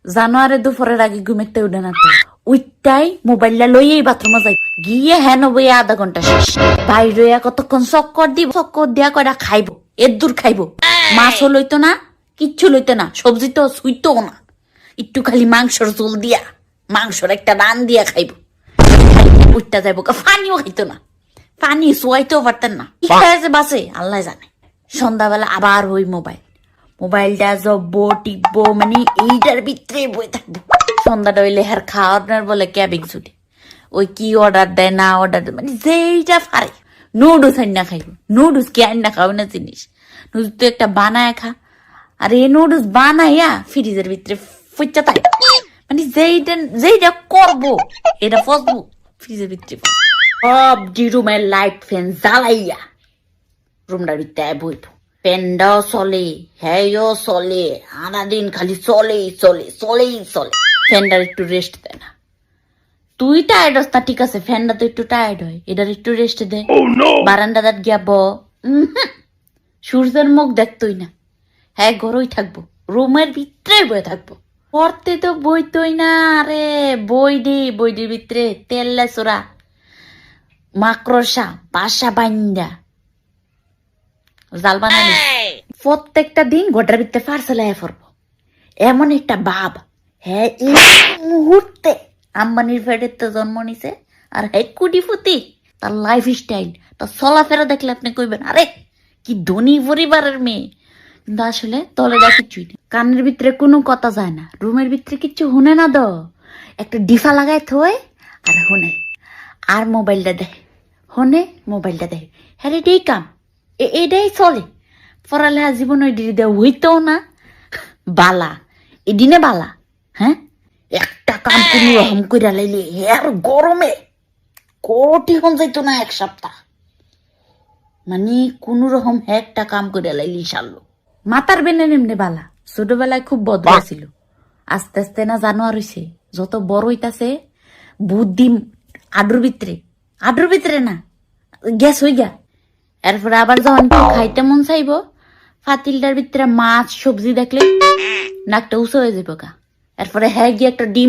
জানুয়ারি দুপুরের আগে ঘুমেতে উঠে না তো উইটাই মোবাইলটা লইয়েই বাথরুমে যাই গিয়ে হ্যাঁ বই আধা ঘন্টা শেষ বাইরে কতক্ষণ চক্কর দিয়া কয়টা খাইবো এর দূর খাইবো মাছও লইতো না কিচ্ছু লইতো না সবজি তো সুইতো না একটু খালি মাংসর ঝোল দিয়া মাংসর একটা রান দিয়া খাইবো উঠটা যাইবো পানিও খাইতো না পানি শোয়াইতেও পারতেন না কি খাইছে বাসে আল্লাহ জানে সন্ধ্যাবেলা আবার ওই মোবাইলটা জব্বো টিপবো মানে এইটার ভিতরে বই থাকবো সন্ধ্যাটা হইলে হ্যার খাওয়ার বলে ক্যাবিং ছুটি ওই কি অর্ডার দেয় না অর্ডার দেয় মানে যেইটা পারে নুডলস আইন না খাইবো নুডলস কি আইন না খাও না জিনিস নুডলস তুই একটা বানায় খা আর এই নুডলস বানাইয়া ফ্রিজের ভিতরে ফুচা তাই মানে যেইটা করবো এটা ফসবো ফ্রিজের ভিতরে সব রুমের লাইট ফ্যান জ্বালাইয়া রুমটার ভিতরে বইব ফ্যানটাও চলে হ্যাঁও চলে সারাদিন খালি চলেই ফ্যানটার একটু রেস্ট দেয় না তুই টায়ার্ড হস না ঠিক আছে ফ্যানটা তো একটু টায়ার্ড হয় এটার একটু রেস্ট দে বারান্দাদার গিয়া সূর্যের মুখ দেখতই না হ্যাঁ ঘরই থাকবো রুমের ভিতরে বয়ে থাকবো পড়তে তো বইতই না আরে বইডির ভিতরে তেল্লা চোরা মাকড়সা বাসা বাইন্দা জাল বানাই প্রত্যেকটা দিন গোটার ভিতরে ফার্সেলাইয়া পড়বো এমন একটা ভাব হ্যাঁ এই মুহূর্তে আম্বানির ফেডের তো জন্ম নিছে আর হ্যাঁ কুটিপুতি তার লাইফ স্টাইল তার চলাফেরা দেখলে আপনি কইবেন আরে কি ধনী পরিবারের মেয়ে কিন্তু আসলে তলে যা কিছুই নেই কানের ভিতরে কোনো কথা যায় না রুমের ভিতরে কিচ্ছু শুনে না দ একটা ডিফা লাগাই থই আর শুনে আর মোবাইলটা দেয় হনে মোবাইলটা দেয় হ্যাঁ এটাই কাম এটাই চলে পড়ালেখা জীবন ওই দিদি দেওয়া হইতেও না বালা এদিনে বালা হ্যাঁ একটা কাম কোনো রকম করে লাইলে আর গরমে কোটি হন যাইতো না এক সপ্তাহ মানে কোনো রকম একটা কাম করে লাইলি সারলো মাতার বেনে এমনি বালা ছোটবেলায় খুব বদলা ছিল আস্তে আস্তে না জানোয়ার হইছে যত বড় হইতাছে বুদ্ধি আডুর ভিতরে না গ্যাস হই গা এরপরে আবার যখন খাইতে মন চাইব ফাতিলটার ভিতরে মাছ সবজি দেখলে নাকটা উঁচু হয়ে যাবো গা এরপরে হ্যাঁ গিয়ে একটা ডিম